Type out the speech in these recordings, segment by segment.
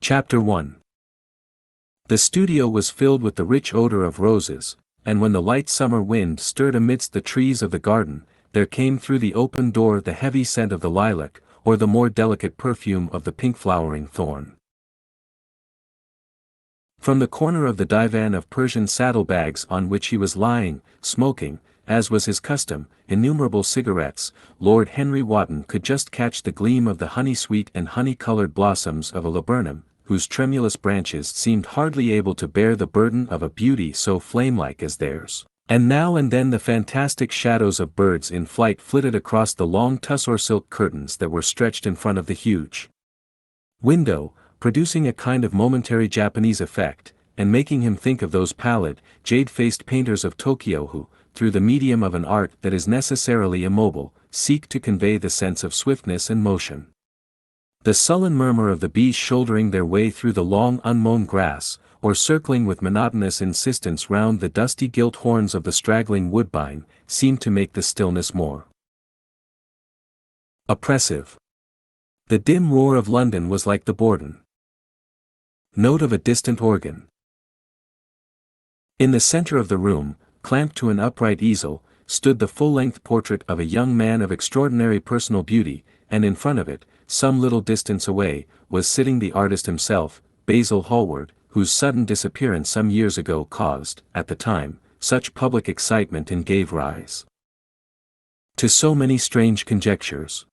Chapter 1. The studio was filled with the rich odor of roses, and when the light summer wind stirred amidst the trees of the garden, there came through the open door the heavy scent of the lilac, or the more delicate perfume of the pink-flowering thorn. From the corner of the divan of Persian saddlebags on which he was lying, smoking, as was his custom, innumerable cigarettes, Lord Henry Wotton could just catch the gleam of the honey-sweet and honey-colored blossoms of a laburnum, whose tremulous branches seemed hardly able to bear the burden of a beauty so flame-like as theirs. And now and then the fantastic shadows of birds in flight flitted across the long tussore silk curtains that were stretched in front of the huge window, producing a kind of momentary Japanese effect, and making him think of those pallid, jade-faced painters of Tokyo who, through the medium of an art that is necessarily immobile, seek to convey the sense of swiftness and motion. The sullen murmur of the bees shouldering their way through the long unmown grass, or circling with monotonous insistence round the dusty gilt horns of the straggling woodbine, seemed to make the stillness more oppressive. The dim roar of London was like the bourdon note of a distant organ. In the center of the room, clamped to an upright easel, stood the full-length portrait of a young man of extraordinary personal beauty, and in front of it, some little distance away, was sitting the artist himself, Basil Hallward, whose sudden disappearance some years ago caused, at the time, such public excitement and gave rise to so many strange conjectures.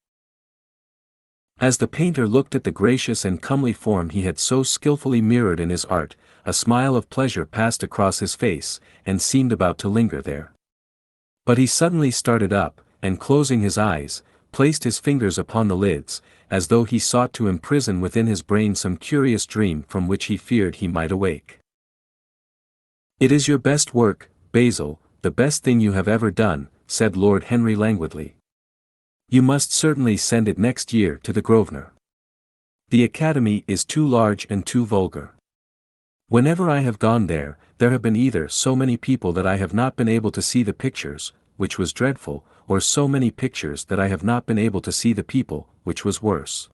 As the painter looked at the gracious and comely form he had so skillfully mirrored in his art, a smile of pleasure passed across his face, and seemed about to linger there. But he suddenly started up, and closing his eyes, placed his fingers upon the lids, as though he sought to imprison within his brain some curious dream from which he feared he might awake. "It is your best work, Basil, the best thing you have ever done," said Lord Henry languidly. "You must certainly send it next year to the Grosvenor. The Academy is too large and too vulgar. Whenever I have gone there, there have been either so many people that I have not been able to see the pictures, which was dreadful, or so many pictures that I have not been able to see the people, which was worse.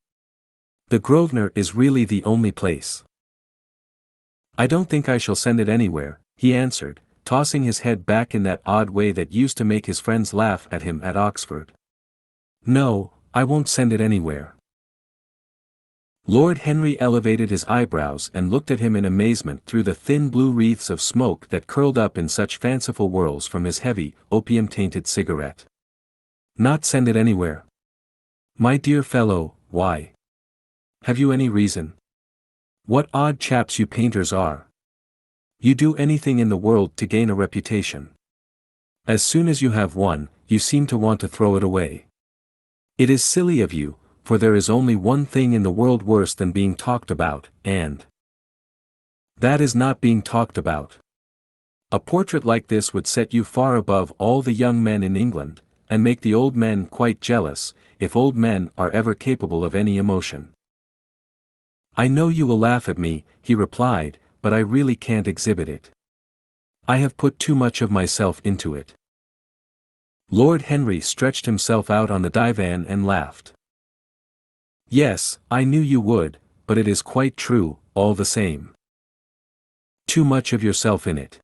The Grosvenor is really the only place." "I don't think I shall send it anywhere," he answered, tossing his head back in that odd way that used to make his friends laugh at him at Oxford. "No, I won't send it anywhere." Lord Henry elevated his eyebrows and looked at him in amazement through the thin blue wreaths of smoke that curled up in such fanciful whirls from his heavy, opium-tainted cigarette. "Not send it anywhere? My dear fellow, why? Have you any reason? What odd chaps you painters are. You do anything in the world to gain a reputation. As soon as you have one, you seem to want to throw it away. It is silly of you, for there is only one thing in the world worse than being talked about, and that is not being talked about. A portrait like this would set you far above all the young men in England, and make the old men quite jealous, if old men are ever capable of any emotion." "I know you will laugh at me," he replied, "but I really can't exhibit it. I have put too much of myself into it." Lord Henry stretched himself out on the divan and laughed. "Yes, I knew you would, but it is quite true, all the same. Too much of yourself in it.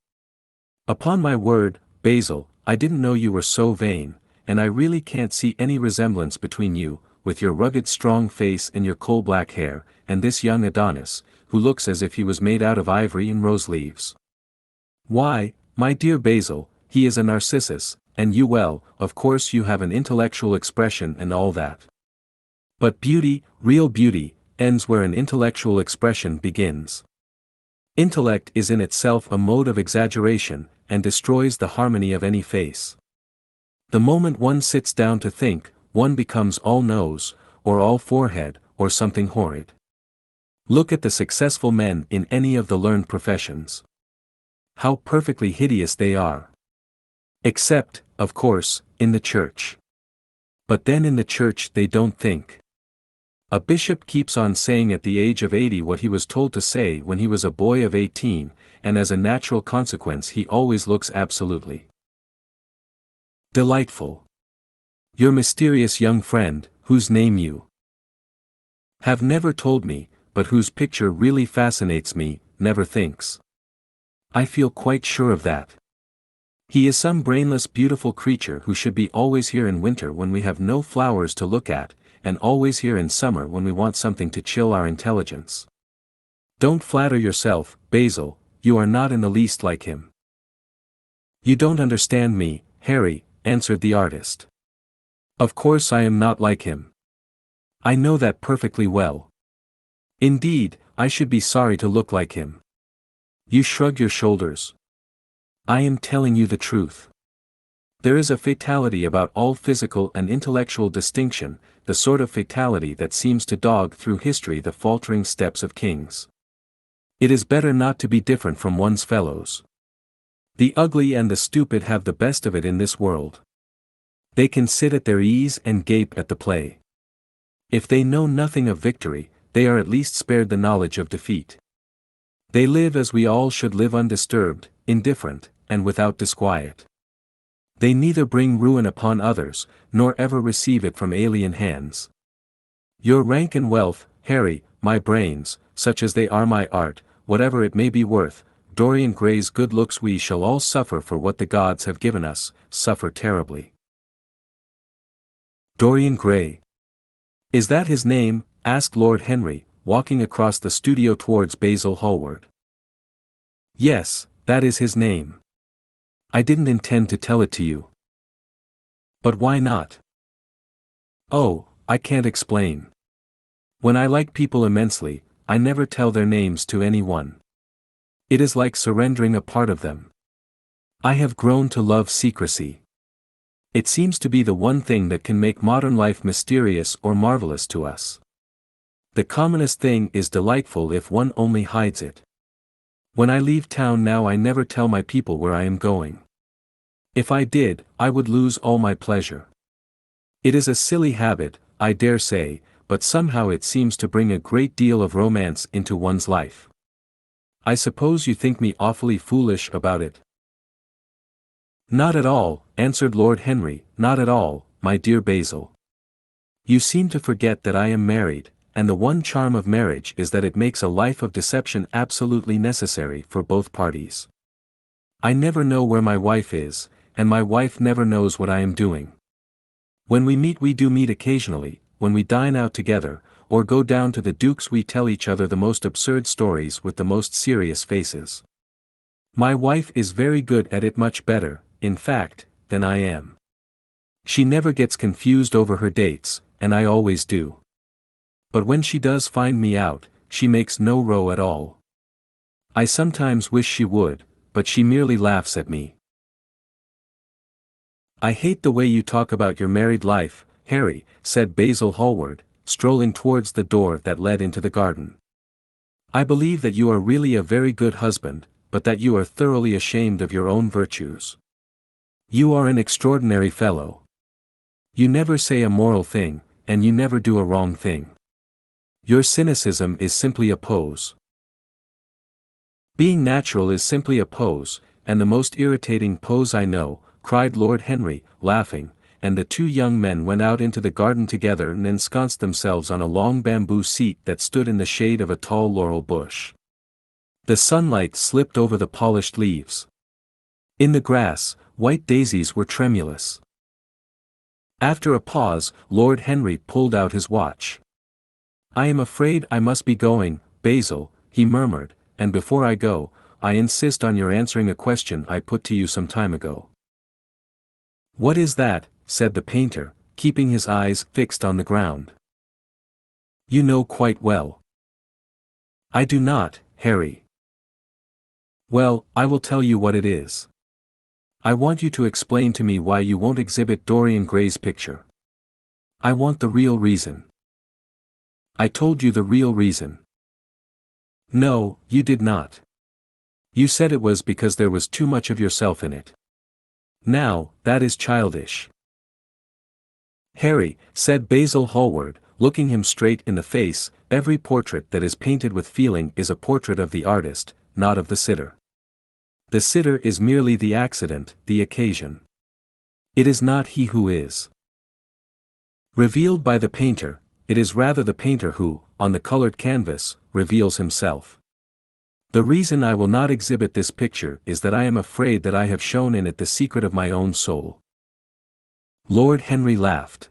Upon my word, Basil, I didn't know you were so vain, and I really can't see any resemblance between you, with your rugged strong face and your coal-black hair, and this young Adonis, who looks as if he was made out of ivory and rose-leaves. Why, my dear Basil, he is a Narcissus, and you well, of course you have an intellectual expression and all that. But beauty, real beauty, ends where an intellectual expression begins. Intellect is in itself a mode of exaggeration, and destroys the harmony of any face. The moment one sits down to think, one becomes all nose, or all forehead, or something horrid. Look at the successful men in any of the learned professions. How perfectly hideous they are. Except, of course, in the church. But then in the church they don't think. A bishop keeps on saying at the age of 80 what he was told to say when he was a boy of 18, and as a natural consequence he always looks absolutely delightful. Your mysterious young friend, whose name you have never told me, but whose picture really fascinates me, never thinks. I feel quite sure of that. He is some brainless beautiful creature who should be always here in winter when we have no flowers to look at, and always here in summer when we want something to chill our intelligence. Don't flatter yourself, Basil, you are not in the least like him. You don't understand me, Harry, answered the artist. Of course I am not like him. I know that perfectly well. Indeed, I should be sorry to look like him. You shrug your shoulders. I am telling you the truth. There is a fatality about all physical and intellectual distinction, the sort of fatality that seems to dog through history the faltering steps of kings. It is better not to be different from one's fellows. The ugly and the stupid have the best of it in this world. They can sit at their ease and gape at the play. If they know nothing of victory, they are at least spared the knowledge of defeat. They live as we all should live, undisturbed, indifferent, and without disquiet. They neither bring ruin upon others, nor ever receive it from alien hands. Your rank and wealth, Harry, my brains, such as they are my art, whatever it may be worth, Dorian Gray's good looks, we shall all suffer for what the gods have given us, suffer terribly. Dorian Gray. Is that his name? Asked Lord Henry, walking across the studio towards Basil Hallward. Yes, that is his name. I didn't intend to tell it to you. But why not? Oh, I can't explain. When I like people immensely, I never tell their names to anyone. It is like surrendering a part of them. I have grown to love secrecy. It seems to be the one thing that can make modern life mysterious or marvelous to us. The commonest thing is delightful if one only hides it. When I leave town now, I never tell my people where I am going. If I did, I would lose all my pleasure. It is a silly habit, I dare say, but somehow it seems to bring a great deal of romance into one's life. I suppose you think me awfully foolish about it. Not at all, answered Lord Henry, not at all, my dear Basil. You seem to forget that I am married, and the one charm of marriage is that it makes a life of deception absolutely necessary for both parties. I never know where my wife is, and my wife never knows what I am doing. When we do meet occasionally, when we dine out together, or go down to the Duke's, we tell each other the most absurd stories with the most serious faces. My wife is very good at it, much better, in fact, than I am. She never gets confused over her dates, and I always do. But when she does find me out, she makes no row at all. I sometimes wish she would, but she merely laughs at me. I hate the way you talk about your married life, Harry, said Basil Hallward, strolling towards the door that led into the garden. I believe that you are really a very good husband, but that you are thoroughly ashamed of your own virtues. You are an extraordinary fellow. You never say a moral thing, and you never do a wrong thing. Your cynicism is simply a pose. Being natural is simply a pose, and the most irritating pose I know, cried Lord Henry, laughing, and the two young men went out into the garden together and ensconced themselves on a long bamboo seat that stood in the shade of a tall laurel bush. The sunlight slipped over the polished leaves. In the grass, white daisies were tremulous. After a pause, Lord Henry pulled out his watch. I am afraid I must be going, Basil, he murmured, and before I go, I insist on your answering a question I put to you some time ago. What is that? Said the painter, keeping his eyes fixed on the ground. You know quite well. I do not, Harry. Well, I will tell you what it is. I want you to explain to me why you won't exhibit Dorian Gray's picture. I want the real reason. I told you the real reason. No, you did not. You said it was because there was too much of yourself in it. Now, that is childish. Harry, said Basil Hallward, looking him straight in the face, every portrait that is painted with feeling is a portrait of the artist, not of the sitter. The sitter is merely the accident, the occasion. It is not he who is. Revealed by the painter, it is rather the painter who, on the colored canvas, reveals himself. The reason I will not exhibit this picture is that I am afraid that I have shown in it the secret of my own soul." Lord Henry laughed.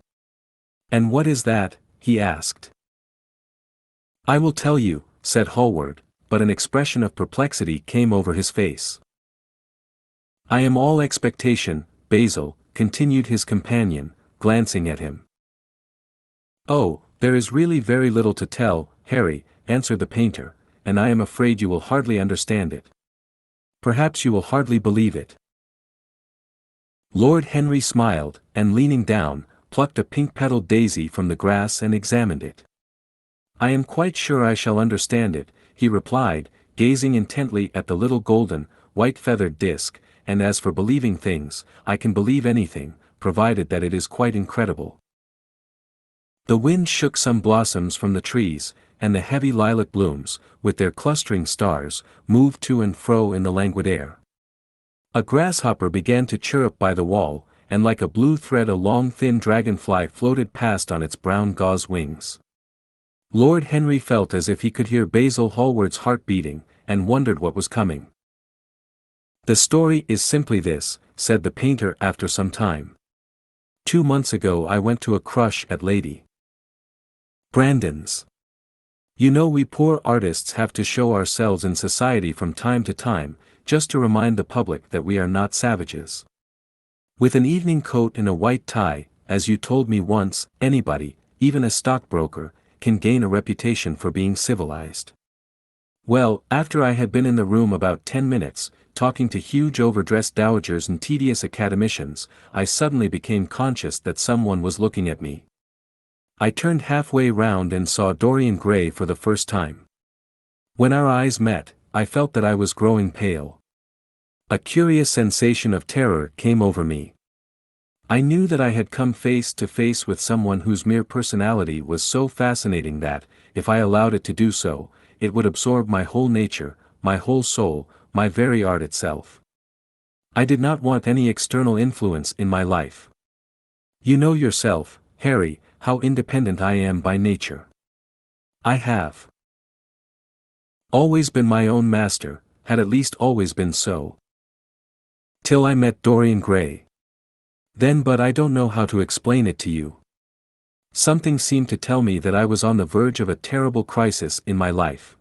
"And what is that?" he asked. "I will tell you," said Hallward, but an expression of perplexity came over his face. "I am all expectation, Basil," continued his companion, glancing at him. "Oh, there is really very little to tell, Harry," answered the painter, "and I am afraid you will hardly understand it. Perhaps you will hardly believe it." Lord Henry smiled, and leaning down, plucked a pink-petaled daisy from the grass and examined it. "I am quite sure I shall understand it," he replied, gazing intently at the little golden, white-feathered disc, "and as for believing things, I can believe anything, provided that it is quite incredible." The wind shook some blossoms from the trees, and the heavy lilac blooms, with their clustering stars, moved to and fro in the languid air. A grasshopper began to chirrup by the wall, and like a blue thread a long thin dragonfly floated past on its brown gauze wings. Lord Henry felt as if he could hear Basil Hallward's heart beating, and wondered what was coming. "The story is simply this," said the painter after some time. "2 months ago I went to a crush at Lady Brandon's. You know we poor artists have to show ourselves in society from time to time, just to remind the public that we are not savages. With an evening coat and a white tie, as you told me once, anybody, even a stockbroker, can gain a reputation for being civilized. Well, after I had been in the room about 10 minutes, talking to huge overdressed dowagers and tedious academicians, I suddenly became conscious that someone was looking at me. I turned halfway round and saw Dorian Gray for the first time. When our eyes met, I felt that I was growing pale. A curious sensation of terror came over me. I knew that I had come face to face with someone whose mere personality was so fascinating that, if I allowed it to do so, it would absorb my whole nature, my whole soul, my very art itself. I did not want any external influence in my life. You know yourself, Harry, how independent I am by nature. I have always been my own master, had at least always been so. Till I met Dorian Gray. Then but I don't know how to explain it to you. Something seemed to tell me that I was on the verge of a terrible crisis in my life.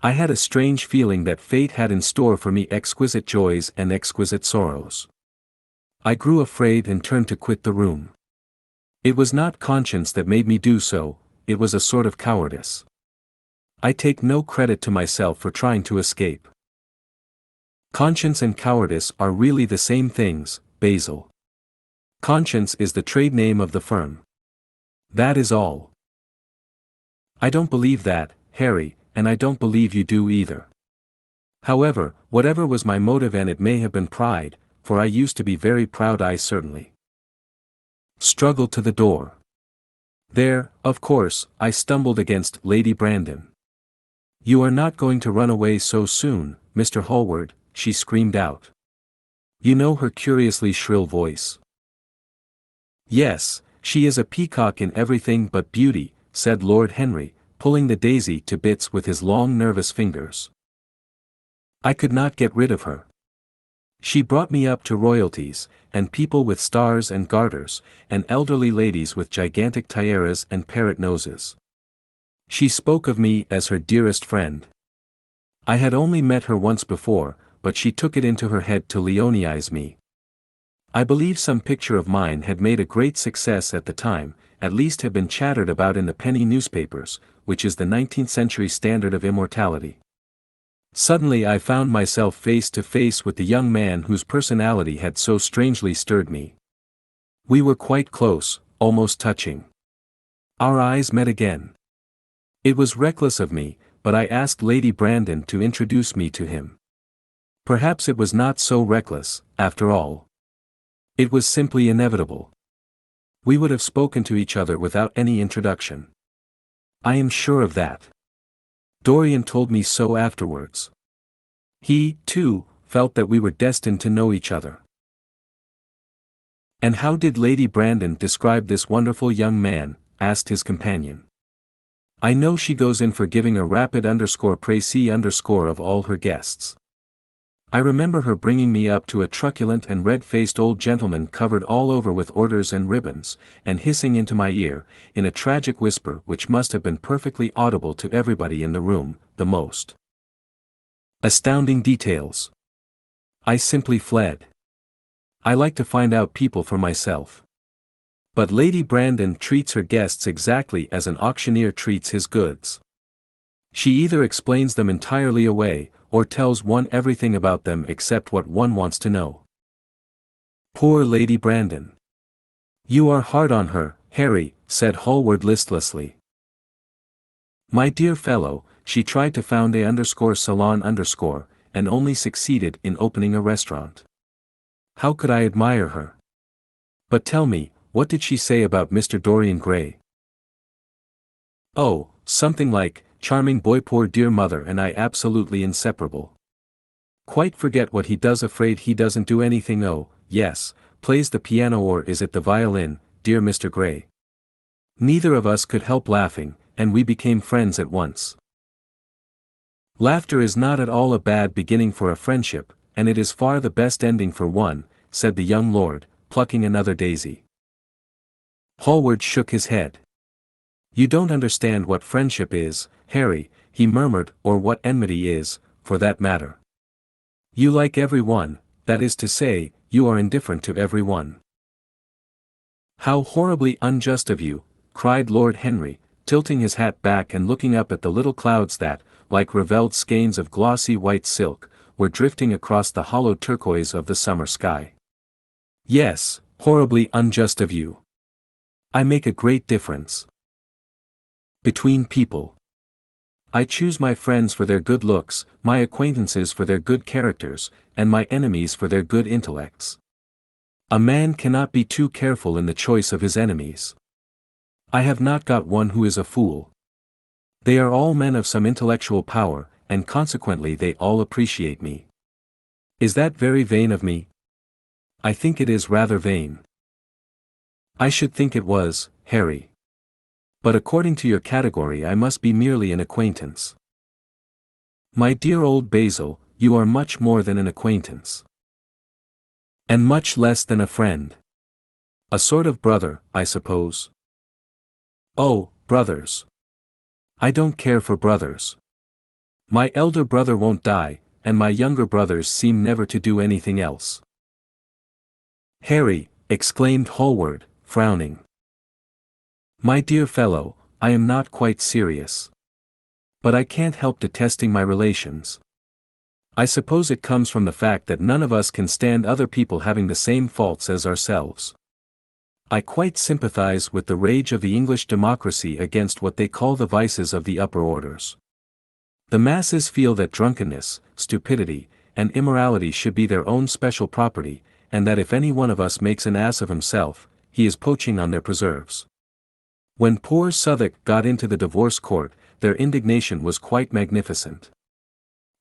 I had a strange feeling that fate had in store for me exquisite joys and exquisite sorrows. I grew afraid and turned to quit the room. It was not conscience that made me do so, it was a sort of cowardice. I take no credit to myself for trying to escape. Conscience and cowardice are really the same things, Basil. Conscience is the trade name of the firm. That is all. I don't believe that, Harry, and I don't believe you do either. However, whatever was my motive, and it may have been pride, for I used to be very proud, I certainly struggled to the door. There, of course, I stumbled against Lady Brandon. "You are not going to run away so soon, Mr. Hallward," she screamed out. You know her curiously shrill voice. "Yes, she is a peacock in everything but beauty," said Lord Henry, pulling the daisy to bits with his long nervous fingers. "I could not get rid of her. She brought me up to royalties, and people with stars and garters, and elderly ladies with gigantic tiaras and parrot noses. She spoke of me as her dearest friend. I had only met her once before, but she took it into her head to Leonize me. I believe some picture of mine had made a great success at the time, at least had been chattered about in the penny newspapers, which is the 19th century standard of immortality. Suddenly I found myself face to face with the young man whose personality had so strangely stirred me. We were quite close, almost touching. Our eyes met again. It was reckless of me, but I asked Lady Brandon to introduce me to him. Perhaps it was not so reckless, after all. It was simply inevitable. We would have spoken to each other without any introduction. I am sure of that. Dorian told me so afterwards. He, too, felt that we were destined to know each other. And how did Lady Brandon describe this wonderful young man?" asked his companion. I know she goes in for giving a rapid précis of all her guests. I remember her bringing me up to a truculent and red-faced old gentleman covered all over with orders and ribbons, and hissing into my ear, in a tragic whisper which must have been perfectly audible to everybody in the room, the most astounding details. I simply fled. I like to find out people for myself. But Lady Brandon treats her guests exactly as an auctioneer treats his goods. She either explains them entirely away, or tells one everything about them except what one wants to know. Poor Lady Brandon. You are hard on her, Harry, said Hallward listlessly. My dear fellow, she tried to found a_salon_, and only succeeded in opening a restaurant. How could I admire her? But tell me, what did she say about Mr. Dorian Gray? Oh, something like, charming boy, poor dear mother and I absolutely inseparable. Quite forget what he does, afraid he doesn't do anything. Oh, yes, plays the piano or is it the violin, dear Mr. Gray. Neither of us could help laughing, and we became friends at once. Laughter is not at all a bad beginning for a friendship, and it is far the best ending for one, said the young lord, plucking another daisy. Hallward shook his head. You don't understand what friendship is, Harry, he murmured, or what enmity is, for that matter. You like every one, that is to say, you are indifferent to every one. How horribly unjust of you, cried Lord Henry, tilting his hat back and looking up at the little clouds that, like ravelled skeins of glossy white silk, were drifting across the hollow turquoise of the summer sky. Yes, horribly unjust of you. I make a great difference between people. I choose my friends for their good looks, my acquaintances for their good characters, and my enemies for their good intellects. A man cannot be too careful in the choice of his enemies. I have not got one who is a fool. They are all men of some intellectual power, and consequently they all appreciate me. Is that very vain of me? I think it is rather vain. I should think it was, Harry. But according to your category I must be merely an acquaintance. My dear old Basil, you are much more than an acquaintance. And much less than a friend. A sort of brother, I suppose. Oh, brothers. I don't care for brothers. My elder brother won't die, and my younger brothers seem never to do anything else. Harry, exclaimed Hallward, frowning. My dear fellow, I am not quite serious. But I can't help detesting my relations. I suppose it comes from the fact that none of us can stand other people having the same faults as ourselves. I quite sympathize with the rage of the English democracy against what they call the vices of the upper orders. The masses feel that drunkenness, stupidity, and immorality should be their own special property, and that if any one of us makes an ass of himself, he is poaching on their preserves. When poor Southwark got into the divorce court, their indignation was quite magnificent.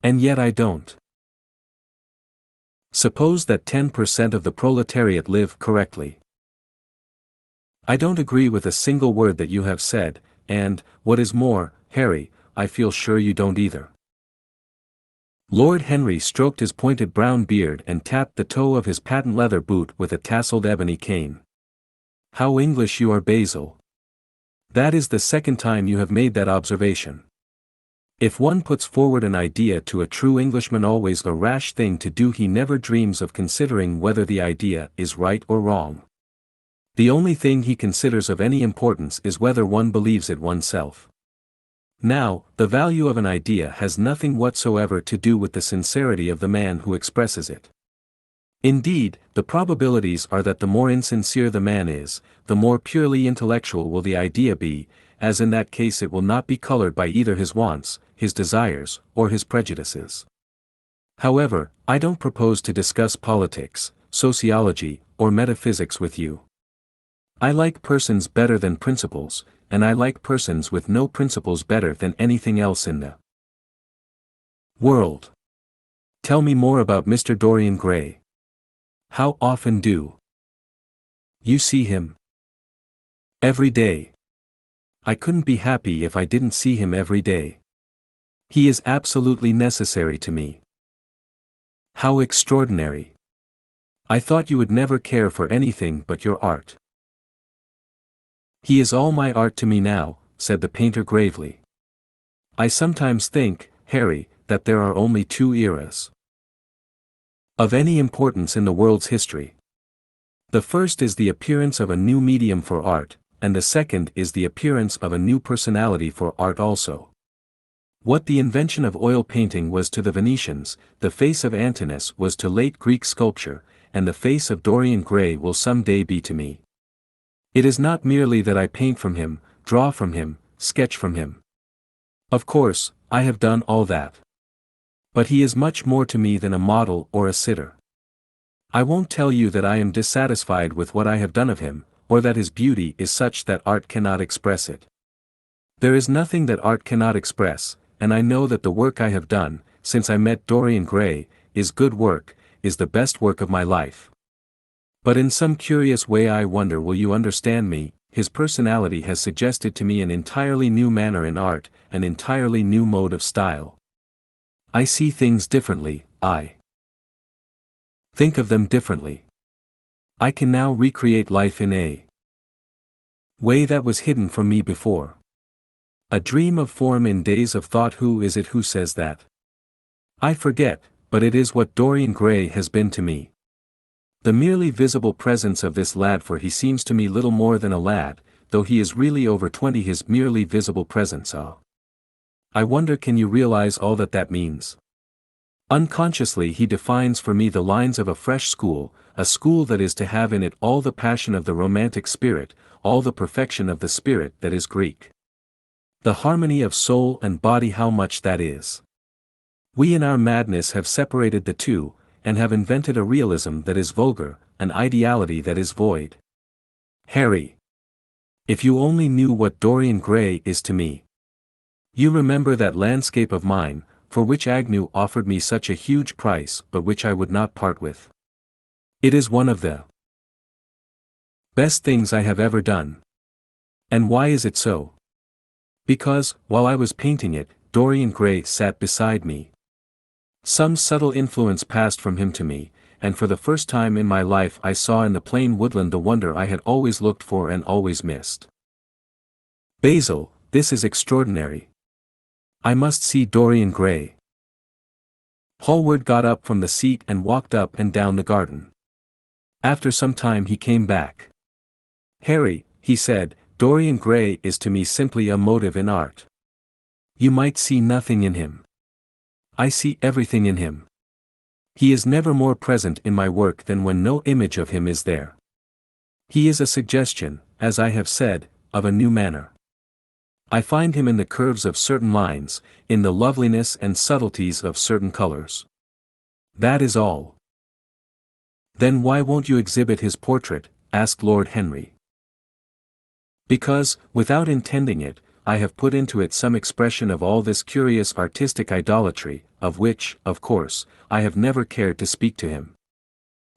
And yet I don't suppose that 10% of the proletariat live correctly. I don't agree with a single word that you have said, and, what is more, Harry, I feel sure you don't either. Lord Henry stroked his pointed brown beard and tapped the toe of his patent leather boot with a tasseled ebony cane. How English you are, Basil. That is the second time you have made that observation. If one puts forward an idea to a true Englishman, always a rash thing to do, he never dreams of considering whether the idea is right or wrong. The only thing he considers of any importance is whether one believes it oneself. Now, the value of an idea has nothing whatsoever to do with the sincerity of the man who expresses it. Indeed, the probabilities are that the more insincere the man is, the more purely intellectual will the idea be, as in that case it will not be colored by either his wants, his desires, or his prejudices. However, I don't propose to discuss politics, sociology, or metaphysics with you. I like persons better than principles, and I like persons with no principles better than anything else in the world. Tell me more about Mr. Dorian Gray. How often do you see him? Every day. I couldn't be happy if I didn't see him every day. He is absolutely necessary to me. How extraordinary. I thought you would never care for anything but your art. He is all my art to me now, said the painter gravely. I sometimes think, Harry, that there are only two eras of any importance in the world's history. The first is the appearance of a new medium for art, and the second is the appearance of a new personality for art also. What the invention of oil painting was to the Venetians, the face of Antinous was to late Greek sculpture, and the face of Dorian Gray will some day be to me. It is not merely that I paint from him, draw from him, sketch from him. Of course, I have done all that. But he is much more to me than a model or a sitter. I won't tell you that I am dissatisfied with what I have done of him, or that his beauty is such that art cannot express it. There is nothing that art cannot express, and I know that the work I have done, since I met Dorian Gray, is good work, is the best work of my life. But in some curious way I wonder will you understand me, his personality has suggested to me an entirely new manner in art, an entirely new mode of style. I see things differently, I think of them differently. I can now recreate life in a way that was hidden from me before. A dream of form in days of thought. Who is it who says that? I forget, but it is what Dorian Gray has been to me. The merely visible presence of this lad, for he seems to me little more than a lad, though he is really over 20, his merely visible presence. I wonder, can you realize all that that means? Unconsciously he defines for me the lines of a fresh school, a school that is to have in it all the passion of the romantic spirit, all the perfection of the spirit that is Greek. The harmony of soul and body, how much that is. We in our madness have separated the two, and have invented a realism that is vulgar, an ideality that is void. Harry! If you only knew what Dorian Gray is to me. You remember that landscape of mine, for which Agnew offered me such a huge price but which I would not part with. It is one of the best things I have ever done. And why is it so? Because, while I was painting it, Dorian Gray sat beside me. Some subtle influence passed from him to me, and for the first time in my life I saw in the plain woodland the wonder I had always looked for and always missed. Basil, this is extraordinary. I must see Dorian Gray. Hallward got up from the seat and walked up and down the garden. After some time he came back. Harry, he said, Dorian Gray is to me simply a motive in art. You might see nothing in him. I see everything in him. He is never more present in my work than when no image of him is there. He is a suggestion, as I have said, of a new manner. I find him in the curves of certain lines, in the loveliness and subtleties of certain colors. That is all. Then why won't you exhibit his portrait? Asked Lord Henry. Because, without intending it, I have put into it some expression of all this curious artistic idolatry, of which, of course, I have never cared to speak to him.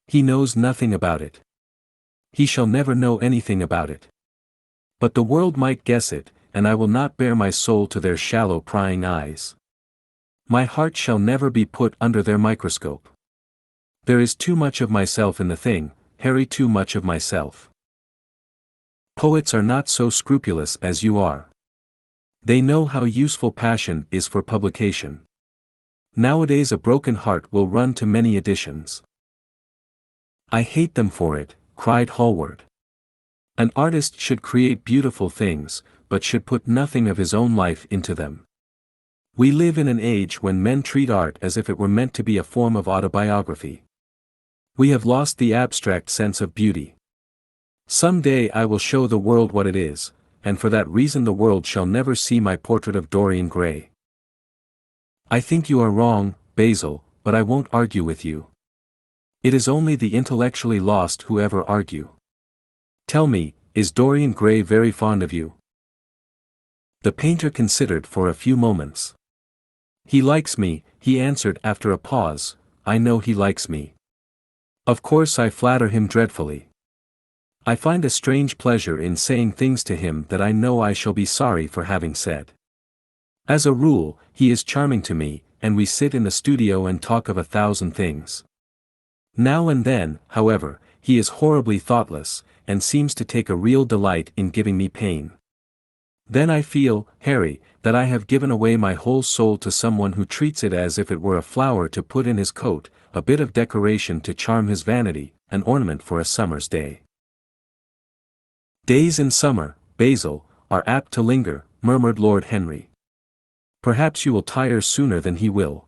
He knows nothing about it. He shall never know anything about it. But the world might guess it, and I will not bare my soul to their shallow prying eyes. My heart shall never be put under their microscope. There is too much of myself in the thing, Harry, too much of myself. Poets are not so scrupulous as you are. They know how useful passion is for publication. Nowadays a broken heart will run to many editions. I hate them for it, cried Hallward. An artist should create beautiful things, but should put nothing of his own life into them. We live in an age when men treat art as if it were meant to be a form of autobiography. We have lost the abstract sense of beauty. Some day I will show the world what it is, and for that reason the world shall never see my portrait of Dorian Gray. I think you are wrong, Basil, but I won't argue with you. It is only the intellectually lost who ever argue. Tell me, is Dorian Gray very fond of you? The painter considered for a few moments. He likes me, he answered after a pause. I know he likes me. Of course I flatter him dreadfully. I find a strange pleasure in saying things to him that I know I shall be sorry for having said. As a rule, he is charming to me, and we sit in the studio and talk of 1,000 things. Now and then, however, he is horribly thoughtless, and seems to take a real delight in giving me pain. Then I feel, Harry, that I have given away my whole soul to someone who treats it as if it were a flower to put in his coat, a bit of decoration to charm his vanity, an ornament for a summer's day. Days in summer, Basil, are apt to linger, murmured Lord Henry. Perhaps you will tire sooner than he will.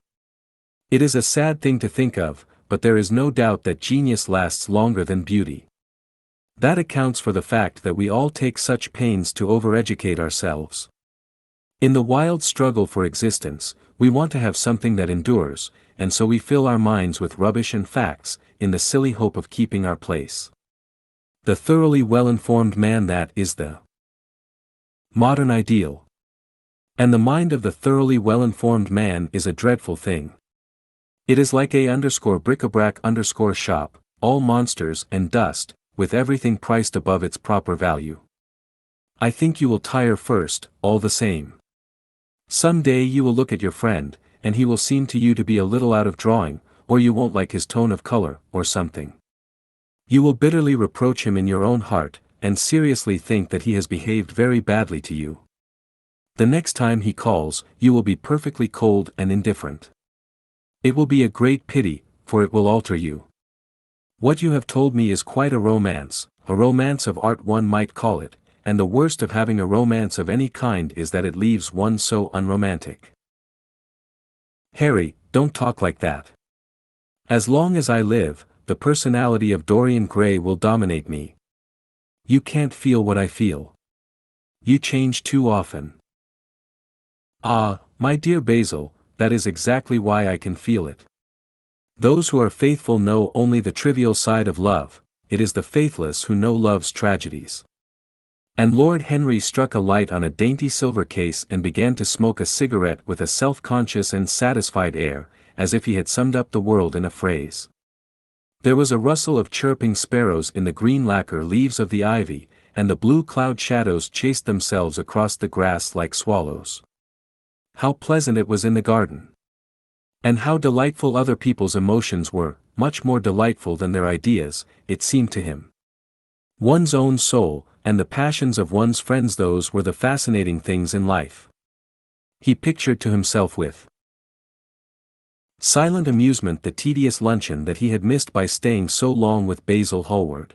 It is a sad thing to think of, but there is no doubt that genius lasts longer than beauty. That accounts for the fact that we all take such pains to overeducate ourselves. In the wild struggle for existence, we want to have something that endures, and so we fill our minds with rubbish and facts, in the silly hope of keeping our place. The thoroughly well-informed man, that is the modern ideal. And the mind of the thoroughly well-informed man is a dreadful thing. It is like a_bric-a-brac_shop, all monsters and dust, with everything priced above its proper value. I think you will tire first, all the same. Some day you will look at your friend, and he will seem to you to be a little out of drawing, or you won't like his tone of color, or something. You will bitterly reproach him in your own heart, and seriously think that he has behaved very badly to you. The next time he calls, you will be perfectly cold and indifferent. It will be a great pity, for it will alter you. What you have told me is quite a romance of art one might call it, and the worst of having a romance of any kind is that it leaves one so unromantic. Harry, don't talk like that. As long as I live, the personality of Dorian Gray will dominate me. You can't feel what I feel. You change too often. Ah, my dear Basil, that is exactly why I can feel it. Those who are faithful know only the trivial side of love, it is the faithless who know love's tragedies. And Lord Henry struck a light on a dainty silver case and began to smoke a cigarette with a self-conscious and satisfied air, as if he had summed up the world in a phrase. There was a rustle of chirping sparrows in the green lacquer leaves of the ivy, and the blue cloud shadows chased themselves across the grass like swallows. How pleasant it was in the garden! And how delightful other people's emotions were, much more delightful than their ideas, it seemed to him. One's own soul, and the passions of one's friends, those were the fascinating things in life. He pictured to himself with silent amusement the tedious luncheon that he had missed by staying so long with Basil Hallward.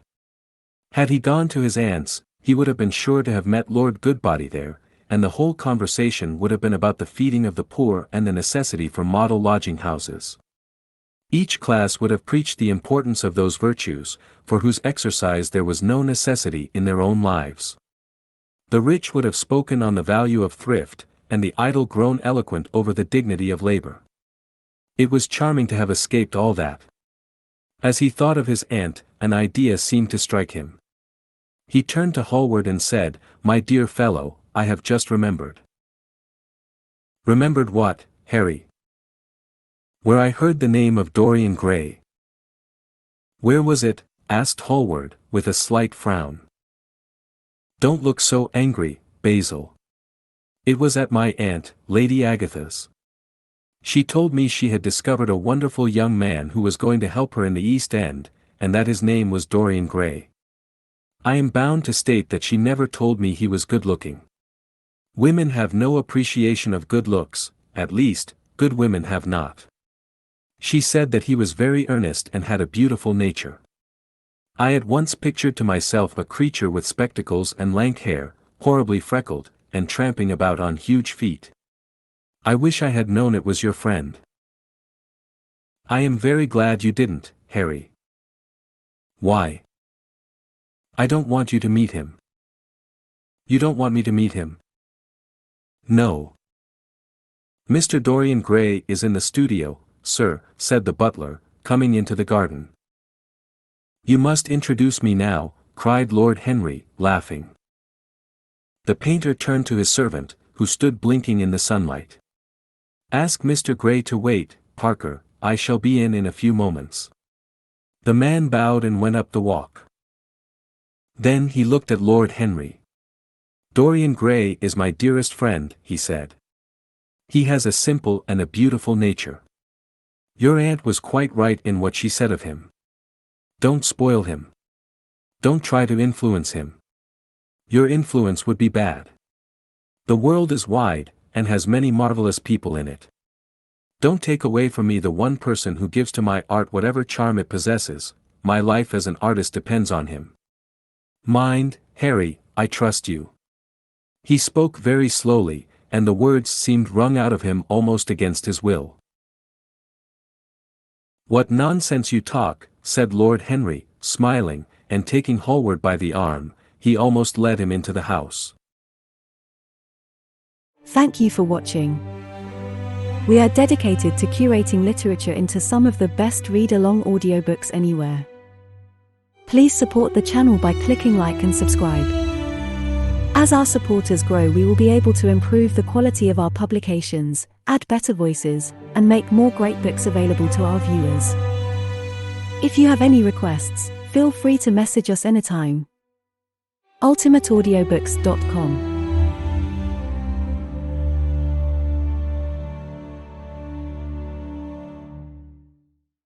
Had he gone to his aunt's, he would have been sure to have met Lord Goodbody there, and the whole conversation would have been about the feeding of the poor and the necessity for model lodging houses. Each class would have preached the importance of those virtues, for whose exercise there was no necessity in their own lives. The rich would have spoken on the value of thrift, and the idle grown eloquent over the dignity of labor. It was charming to have escaped all that. As he thought of his aunt, an idea seemed to strike him. He turned to Hallward and said, "My dear fellow, I have just remembered." "Remembered what, Harry?" "Where I heard the name of Dorian Gray." "Where was it?" asked Hallward, with a slight frown. "Don't look so angry, Basil. It was at my aunt, Lady Agatha's. She told me she had discovered a wonderful young man who was going to help her in the East End, and that his name was Dorian Gray. I am bound to state that she never told me he was good-looking. Women have no appreciation of good looks, at least, good women have not. She said that he was very earnest and had a beautiful nature. I at once pictured to myself a creature with spectacles and lank hair, horribly freckled, and tramping about on huge feet. I wish I had known it was your friend." "I am very glad you didn't, Harry." "Why?" "I don't want you to meet him." "You don't want me to meet him?" "No." "Mr. Dorian Gray is in the studio, sir," said the butler, coming into the garden. "You must introduce me now," cried Lord Henry, laughing. The painter turned to his servant, who stood blinking in the sunlight. "Ask Mr. Gray to wait, Parker, I shall be in a few moments." The man bowed and went up the walk. Then he looked at Lord Henry. "Dorian Gray is my dearest friend," he said. "He has a simple and a beautiful nature. Your aunt was quite right in what she said of him. Don't spoil him. Don't try to influence him. Your influence would be bad. The world is wide, and has many marvelous people in it. Don't take away from me the one person who gives to my art whatever charm it possesses. My life as an artist depends on him. Mind, Harry, I trust you." He spoke very slowly, and the words seemed wrung out of him almost against his will. "What nonsense you talk," said Lord Henry, smiling, and taking Hallward by the arm, he almost led him into the house. Thank you for watching. We are dedicated to curating literature into some of the best read-along audiobooks anywhere. Please support the channel by clicking like and subscribe. As our supporters grow, we will be able to improve the quality of our publications, add better voices, and make more great books available to our viewers. If you have any requests, feel free to message us anytime. ultimateaudiobooks.com